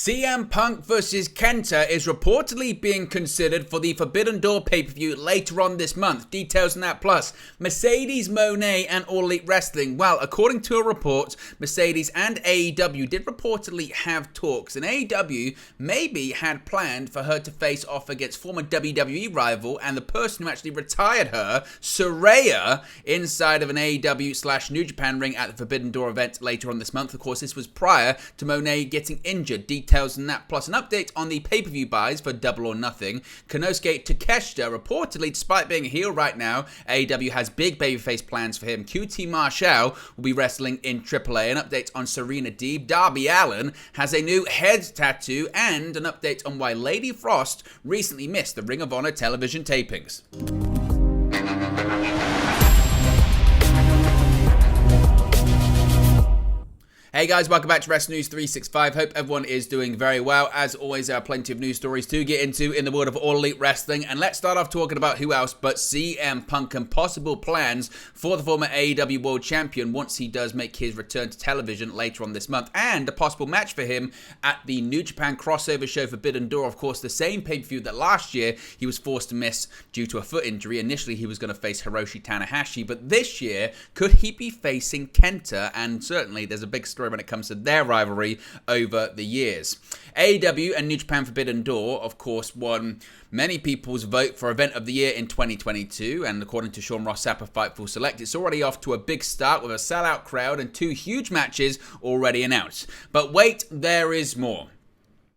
CM Punk vs. Kenta is reportedly being considered for the Forbidden Door pay-per-view later on this month. Details on that plus Mercedes, Mone and All Elite Wrestling. Well, according to a report, Mercedes and AEW did reportedly have talks, and AEW maybe had planned for her to face off against former WWE rival and the person who actually retired her, Saraya, inside of an AEW/New Japan ring at the Forbidden Door event later on this month. Of course, this was prior to Mone getting injured. Details on that, plus an update on the pay-per-view buys for Double or Nothing. Konosuke Takeshita, reportedly, despite being a heel right now, AEW has big babyface plans for him. QT Marshall will be wrestling in AAA. An update on Serena Deeb. Darby Allin has a new head tattoo, and an update on why Lady Frost recently missed the Ring of Honor television tapings. Hey guys, welcome back to Wrestling News 365. Hope everyone is doing very well. As always, there are plenty of news stories to get into in the world of All Elite Wrestling. And let's start off talking about who else but CM Punk and possible plans for the former AEW World Champion once he does make his return to television later on this month. And a possible match for him at the New Japan crossover show Forbidden Door. Of course, the same pay-per-view that last year he was forced to miss due to a foot injury. Initially, he was going to face Hiroshi Tanahashi. But this year, could he be facing Kenta? And certainly, there's a big story when it comes to their rivalry over the years. AEW and New Japan Forbidden Door, of course, won many people's vote for Event of the Year in 2022, and according to Sean Ross Sapp of Fightful Select, it's already off to a big start with a sellout crowd and 2 huge matches already announced. But wait, there is more.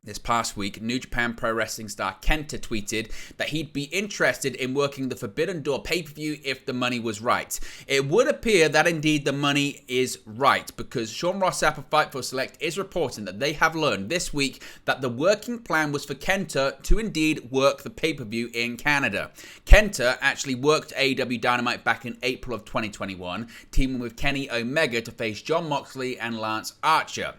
This past week, New Japan Pro Wrestling star Kenta tweeted that he'd be interested in working the Forbidden Door pay-per-view if the money was right. It would appear that indeed the money is right, because Sean Ross Sapp of Fightful Select is reporting that they have learned this week that the working plan was for Kenta to indeed work the pay-per-view in Canada. Kenta actually worked AEW Dynamite back in April of 2021, teaming with Kenny Omega to face Jon Moxley and Lance Archer.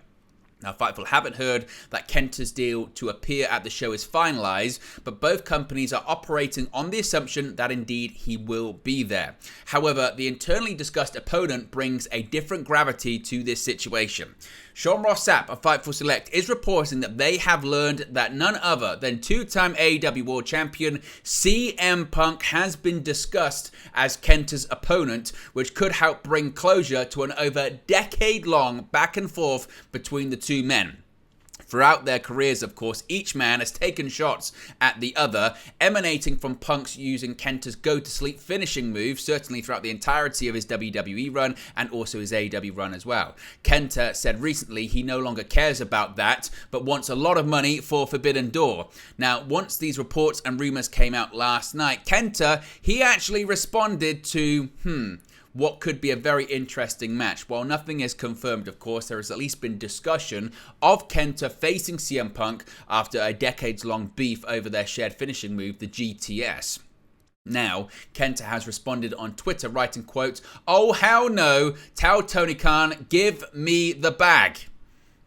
Now, Fightful haven't heard that Kenta's deal to appear at the show is finalized, but both companies are operating on the assumption that indeed he will be there. However, the internally discussed opponent brings a different gravity to this situation. Sean Ross Sapp of Fightful Select is reporting that they have learned that none other than 2-time AEW World Champion CM Punk has been discussed as Kenta's opponent, which could help bring closure to an over decade-long back and forth between the two men. Throughout their careers, of course, each man has taken shots at the other, emanating from Punk's using Kenta's go-to-sleep finishing move, certainly throughout the entirety of his WWE run and also his AEW run as well. Kenta said recently he no longer cares about that, but wants a lot of money for Forbidden Door. Now, once these reports and rumors came out last night, Kenta, he actually responded to, what could be a very interesting match. While nothing is confirmed, of course, there has at least been discussion of Kenta facing CM Punk after a decades-long beef over their shared finishing move, the GTS. Now, Kenta has responded on Twitter, writing, quote, "Oh, hell no, tell Tony Khan, give me the bag."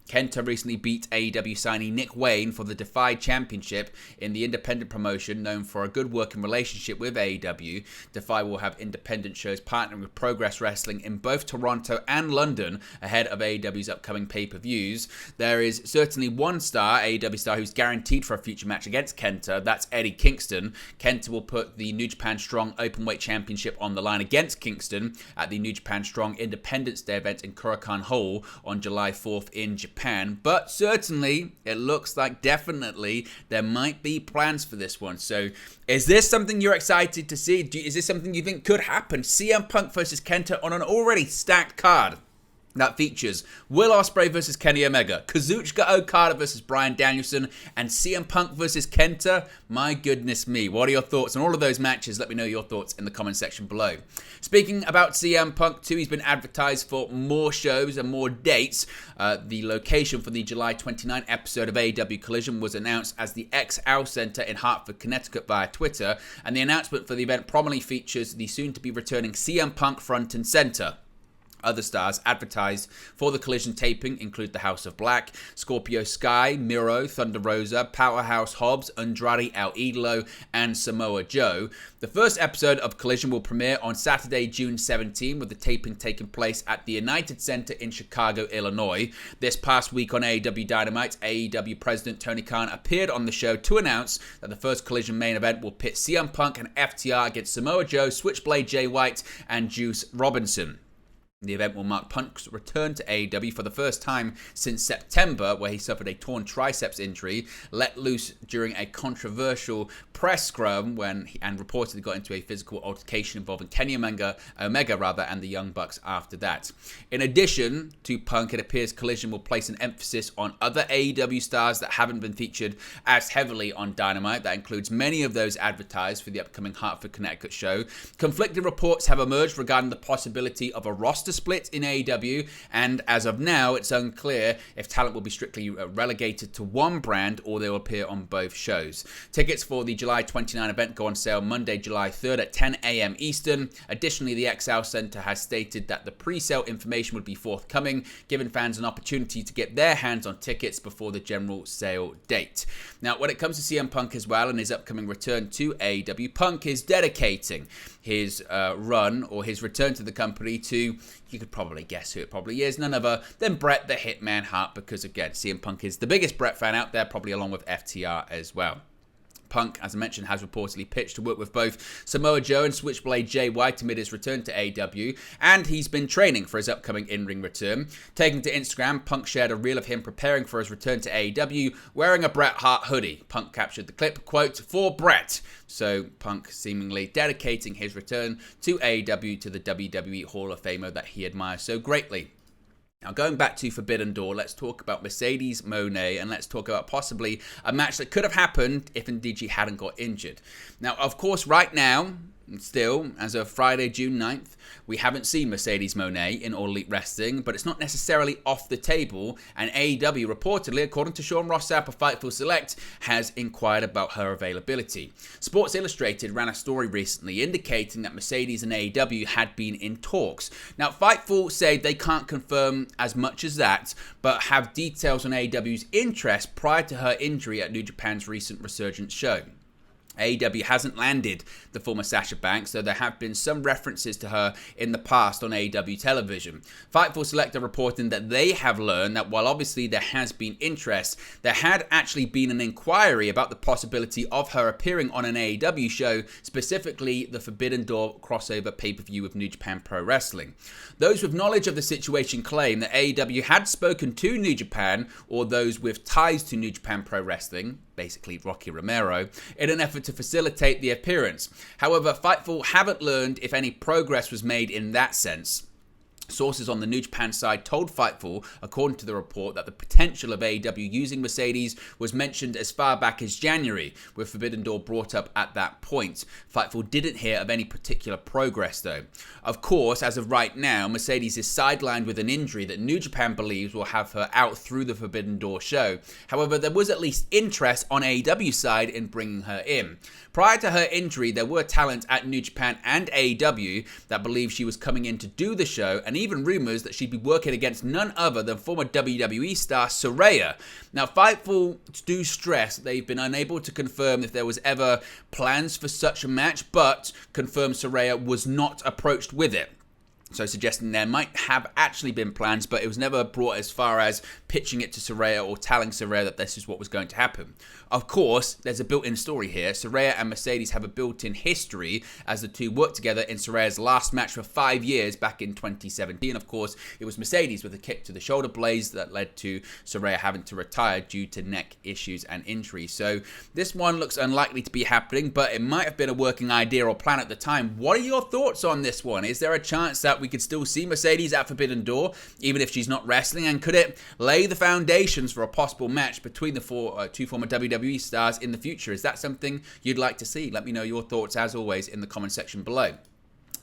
Kenta recently beat AEW signee Nick Wayne for the Defy Championship in the independent promotion known for a good working relationship with AEW. Defy will have independent shows partnering with Progress Wrestling in both Toronto and London ahead of AEW's upcoming pay-per-views. There is certainly one star, AEW star, who's guaranteed for a future match against Kenta. That's Eddie Kingston. Kenta will put the New Japan Strong Openweight Championship on the line against Kingston at the New Japan Strong Independence Day event in Korakuen Hall on July 4th in Japan. But certainly, it looks like definitely there might be plans for this one. So, is this something you're excited to see? Is this something you think could happen? CM Punk versus Kenta on an already stacked card that features Will Ospreay versus Kenny Omega, Kazuchika Okada versus Bryan Danielson, and CM Punk versus Kenta. My goodness me, what are your thoughts on all of those matches? Let me know your thoughts in the comment section below. Speaking about CM Punk too, he's been advertised for more shows and more dates. The location for the July 29 episode of AEW Collision was announced as the XL Center in Hartford, Connecticut via Twitter, and the announcement for the event prominently features the soon-to-be returning CM Punk front and center. Other stars advertised for the Collision taping include the House of Black, Scorpio Sky, Miro, Thunder Rosa, Powerhouse Hobbs, Andrade El Idolo, and Samoa Joe. The first episode of Collision will premiere on Saturday, June 17, with the taping taking place at the United Center in Chicago, Illinois. This past week on AEW Dynamite, AEW President Tony Khan appeared on the show to announce that the first Collision main event will pit CM Punk and FTR against Samoa Joe, Switchblade Jay White, and Juice Robinson. The event will mark Punk's return to AEW for the first time since September, where he suffered a torn triceps injury, let loose during a controversial press scrum and reportedly got into a physical altercation involving Kenny Omega and the Young Bucks after that. In addition to Punk, it appears Collision will place an emphasis on other AEW stars that haven't been featured as heavily on Dynamite. That includes many of those advertised for the upcoming Hartford, Connecticut show. Conflicting reports have emerged regarding the possibility of a roster split in AEW, and as of now, it's unclear if talent will be strictly relegated to one brand or they will appear on both shows. Tickets for the July 29 event go on sale Monday, July 3rd at 10 a.m. Eastern. Additionally, the XL Center has stated that the pre-sale information would be forthcoming, giving fans an opportunity to get their hands on tickets before the general sale date. Now, when it comes to CM Punk as well and his upcoming return to AEW, Punk is dedicating his run or his return to the company to, you could probably guess who it probably is, none other than Bret the Hitman Hart, because again, CM Punk is the biggest Bret fan out there, probably along with FTR as well. Punk, as I mentioned, has reportedly pitched to work with both Samoa Joe and Switchblade Jay White amid his return to AEW, and he's been training for his upcoming in-ring return. Taking to Instagram, Punk shared a reel of him preparing for his return to AEW, wearing a Bret Hart hoodie. Punk captured the clip, quote, "For Bret." So Punk seemingly dedicating his return to AEW to the WWE Hall of Famer that he admires so greatly. Now, going back to Forbidden Door, let's talk about Mercedes Mone, and let's talk about possibly a match that could have happened if indeed she hadn't got injured. Now, of course, right now, still, as of Friday, June 9th, we haven't seen Mercedes Mone in All Elite Wrestling, but it's not necessarily off the table, and AEW reportedly, according to Sean Rossap of Fightful Select, has inquired about her availability. Sports Illustrated ran a story recently indicating that Mercedes and AEW had been in talks. Now, Fightful said they can't confirm as much as that, but have details on AEW's interest prior to her injury at New Japan's recent Resurgence show. AEW hasn't landed the former Sasha Banks, though there have been some references to her in the past on AEW television. Fightful Select are reporting that they have learned that while obviously there has been interest, there had actually been an inquiry about the possibility of her appearing on an AEW show, specifically the Forbidden Door crossover pay-per-view with New Japan Pro Wrestling. Those with knowledge of the situation claim that AEW had spoken to New Japan, or those with ties to New Japan Pro Wrestling, basically Rocky Romero, in an effort to facilitate the appearance. However, Fightful haven't learned if any progress was made in that sense. Sources on the New Japan side told Fightful, according to the report, that the potential of AEW using Mercedes was mentioned as far back as January, with Forbidden Door brought up at that point. Fightful didn't hear of any particular progress, though. Of course, as of right now, Mercedes is sidelined with an injury that New Japan believes will have her out through the Forbidden Door show. However, there was at least interest on AEW's side in bringing her in. Prior to her injury, there were talent at New Japan and AEW that believed she was coming in to do the show, and even rumors that she'd be working against none other than former WWE star Saraya. Now, Fightful do stress that they've been unable to confirm if there was ever plans for such a match, but confirmed Saraya was not approached with it. So suggesting there might have actually been plans, but it was never brought as far as pitching it to Saraya or telling Saraya that this is what was going to happen. Of course, there's a built-in story here. Saraya and Mercedes have a built-in history as the two worked together in Saraya's last match for 5 years back in 2017. Of course, it was Mercedes with a kick to the shoulder blades that led to Saraya having to retire due to neck issues and injuries. So this one looks unlikely to be happening, but it might have been a working idea or plan at the time. What are your thoughts on this one? Is there a chance that we could still see Mercedes at Forbidden Door, even if she's not wrestling? And could it lay the foundations for a possible match between the two former WWE stars in the future? Is that something you'd like to see? Let me know your thoughts, as always, in the comment section below.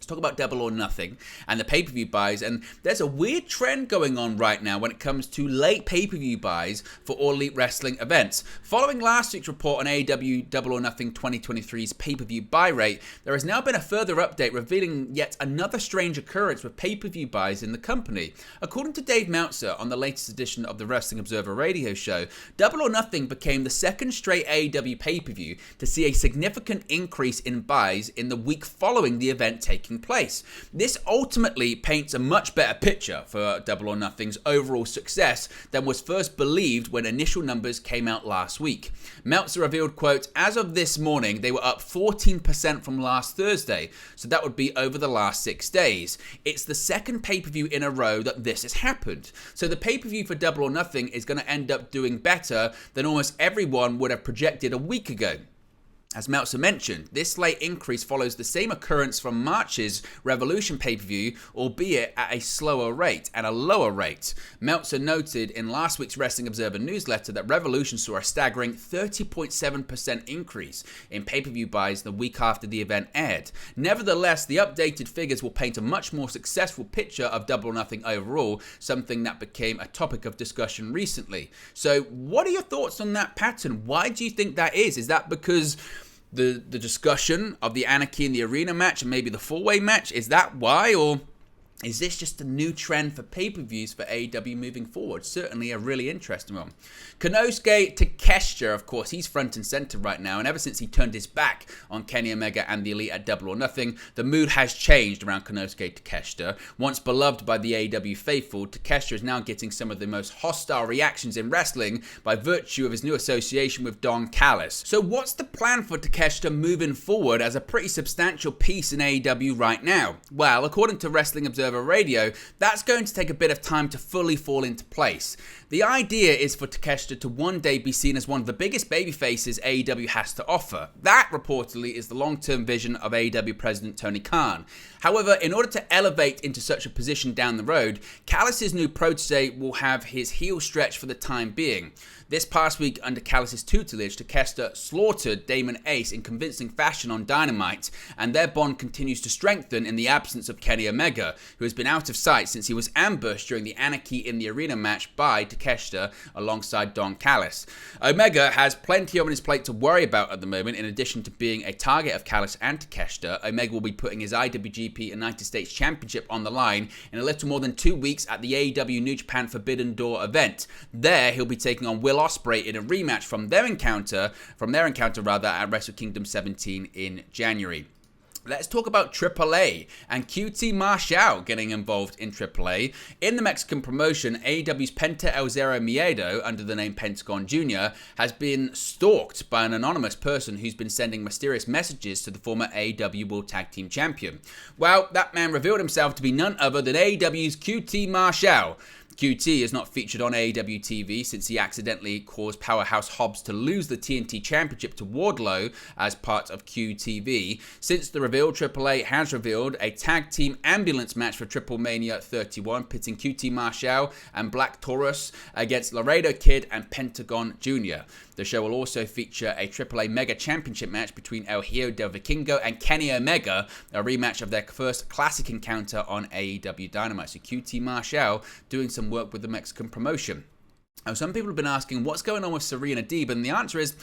Let's talk about Double or Nothing and the pay-per-view buys. And there's a weird trend going on right now when it comes to late pay-per-view buys for All Elite Wrestling events. Following last week's report on AEW Double or Nothing 2023's pay-per-view buy rate, there has now been a further update revealing yet another strange occurrence with pay-per-view buys in the company. According to Dave Meltzer on the latest edition of the Wrestling Observer radio show, Double or Nothing became the second straight AEW pay-per-view to see a significant increase in buys in the week following the event taking place. This ultimately paints a much better picture for Double or Nothing's overall success than was first believed when initial numbers came out last week. Meltzer revealed, quote, "As of this morning, they were up 14% from last Thursday, so that would be over the last 6 days. It's the second pay-per-view in a row that this has happened. So the pay-per-view for Double or Nothing is going to end up doing better than almost everyone would have projected a week ago." As Meltzer mentioned, this late increase follows the same occurrence from March's Revolution pay-per-view, albeit at a slower rate and a lower rate. Meltzer noted in last week's Wrestling Observer newsletter that Revolution saw a staggering 30.7% increase in pay-per-view buys the week after the event aired. Nevertheless, the updated figures will paint a much more successful picture of Double or Nothing overall, something that became a topic of discussion recently. So what are your thoughts on that pattern? Why do you think that is? Is that because the discussion of the Anarchy in the Arena match and maybe the four-way match, is that why? Or is this just a new trend for pay-per-views for AEW moving forward? Certainly a really interesting one. Konosuke Takeshita, of course, he's front and center right now, and ever since he turned his back on Kenny Omega and the Elite at Double or Nothing, the mood has changed around Konosuke Takeshita. Once beloved by the AEW faithful, Takeshita is now getting some of the most hostile reactions in wrestling by virtue of his new association with Don Callis. So what's the plan for Takeshita moving forward as a pretty substantial piece in AEW right now? Well, according to Wrestling Observer Radio, that's going to take a bit of time to fully fall into place. The idea is for Takeshita to one day be seen as one of the biggest babyfaces AEW has to offer. That, reportedly, is the long-term vision of AEW President Tony Khan. However, in order to elevate into such a position down the road, Callis' new protege will have his heel stretched for the time being. This past week, under Callis' tutelage, Takeshita slaughtered Damon Ace in convincing fashion on Dynamite, and their bond continues to strengthen in the absence of Kenny Omega, who has been out of sight since he was ambushed during the Anarchy in the Arena match by Takeshita alongside Don Callis. Omega has plenty on his plate to worry about at the moment. In addition to being a target of Callis and Takeshita, Omega will be putting his IWGP United States Championship on the line in a little more than 2 weeks at the AEW New Japan Forbidden Door event. There, he'll be taking on Will Ospreay in a rematch from their encounter at Wrestle Kingdom 17 in January. Let's talk about AAA and QT Marshall getting involved in AAA. In the Mexican promotion, AEW's Penta El Zero Miedo, under the name Pentagon Jr., has been stalked by an anonymous person who's been sending mysterious messages to the former AEW World Tag Team Champion. Well, that man revealed himself to be none other than AEW's QT Marshall. QT is not featured on AEW TV since he accidentally caused Powerhouse Hobbs to lose the TNT Championship to Wardlow as part of QTV. Since the reveal, AAA has revealed a tag team ambulance match for Triple Mania 31, pitting QT Marshall and Black Taurus against Laredo Kid and Pentagon Jr. The show will also feature a AAA Mega Championship match between El Hijo del Vikingo and Kenny Omega, a rematch of their first classic encounter on AEW Dynamite. So QT Marshall doing some work with the Mexican promotion. Now, some people have been asking what's going on with Serena Deeb, and the answer is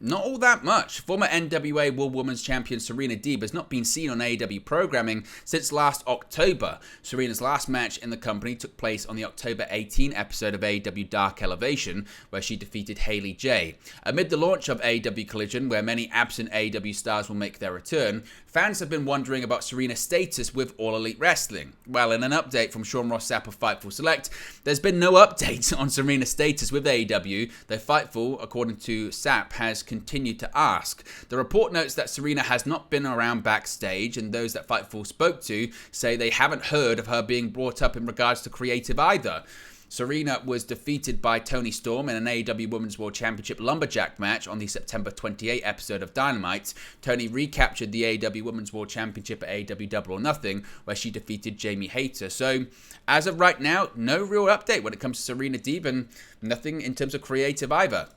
not all that much. Former NWA World Women's Champion Serena Deeb has not been seen on AEW programming since last October. Serena's last match in the company took place on the October 18 episode of AEW Dark Elevation, where she defeated Hayley J. Amid the launch of AEW Collision, where many absent AEW stars will make their return, fans have been wondering about Serena's status with All Elite Wrestling. Well, in an update from Sean Ross Sapp of Fightful Select, there's been no update on Serena's status with AEW, though Fightful, according to Sapp, has continued to ask. The report notes that Serena has not been around backstage, and those that Fightful spoke to say they haven't heard of her being brought up in regards to creative either. Serena was defeated by Toni Storm in an AEW Women's World Championship Lumberjack match on the September 28 episode of Dynamite. Toni recaptured the AEW Women's World Championship at AEW Double or Nothing, where she defeated Jamie Hayter. So, as of right now, no real update when it comes to Serena Deeb, and nothing in terms of creative either.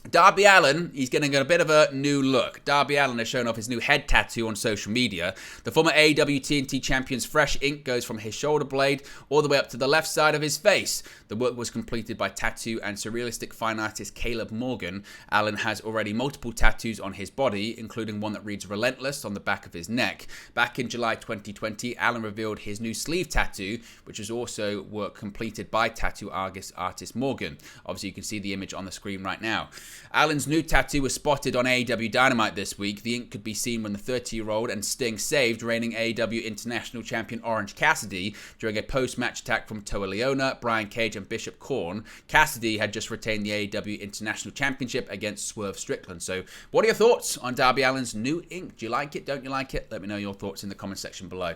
Darby Allin, he's getting a bit of a new look. Darby Allin has shown off his new head tattoo on social media. The former AEW TNT champion's fresh ink goes from his shoulder blade all the way up to the left side of his face. The work was completed by tattoo and surrealistic fine artist Caleb Morgan. Allin has already multiple tattoos on his body, including one that reads Relentless on the back of his neck. Back in July 2020, Allin revealed his new sleeve tattoo, which is also work completed by tattoo artist Morgan. Obviously, you can see the image on the screen right now. Allin's new tattoo was spotted on AEW Dynamite this week. The ink could be seen when the 30-year-old and Sting saved reigning AEW International Champion Orange Cassidy during a post-match attack from Toa Leona, Brian Cage, and Bishop Corn. Cassidy had just retained the AEW International Championship against Swerve Strickland. So, what are your thoughts on Darby Allin's new ink? Do you like it? Don't you like it? Let me know your thoughts in the comment section below.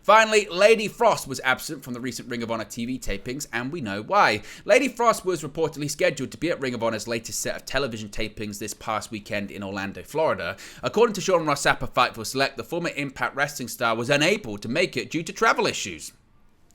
Finally, Lady Frost was absent from the recent Ring of Honor TV tapings, and we know why. Lady Frost was reportedly scheduled to be at Ring of Honor's latest set of television tapings this past weekend in Orlando, Florida. According to Sean Ross Sapp of Fightful Select, the former Impact Wrestling star was unable to make it due to travel issues.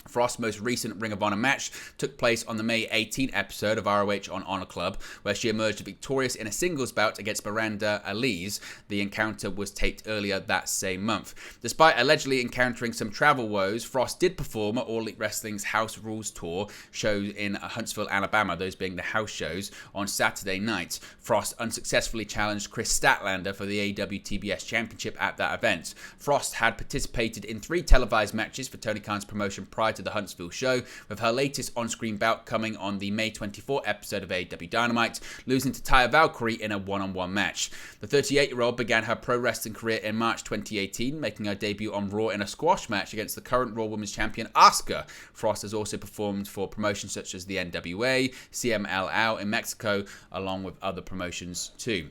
Frost's most recent Ring of Honor match took place on the May 18 episode of ROH on Honor Club, where she emerged victorious in a singles bout against Miranda Elise. The encounter was taped earlier that same month. Despite allegedly encountering some travel woes, Frost did perform at All Elite Wrestling's House Rules Tour show in Huntsville, Alabama, those being the house shows, on Saturday night. Frost unsuccessfully challenged Chris Statlander for the AEW TBS Championship at that event. Frost had participated in 3 televised matches for Tony Khan's promotion prior to the Huntsville show, with her latest on-screen bout coming on the May 24 episode of AEW Dynamite, losing to Taya Valkyrie in a one-on-one match. The 38-year-old began her pro wrestling career in March 2018, making her debut on Raw in a squash match against the current Raw Women's Champion Asuka. Frost has also performed for promotions such as the NWA, CMLL in Mexico, along with other promotions too.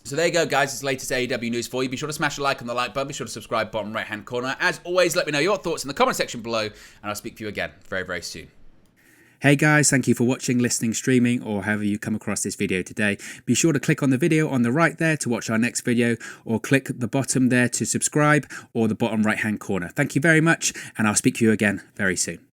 So there you go, guys. It's the latest AEW news for you. Be sure to smash a like on the like button. Be sure to subscribe bottom right-hand corner. As always, let me know your thoughts in the comment section below, and I'll speak to you again very, very soon. Hey guys, thank you for watching, listening, streaming, or however you come across this video today. Be sure to click on the video on the right there to watch our next video, or click the bottom there to subscribe, or the bottom right-hand corner. Thank you very much, and I'll speak to you again very soon.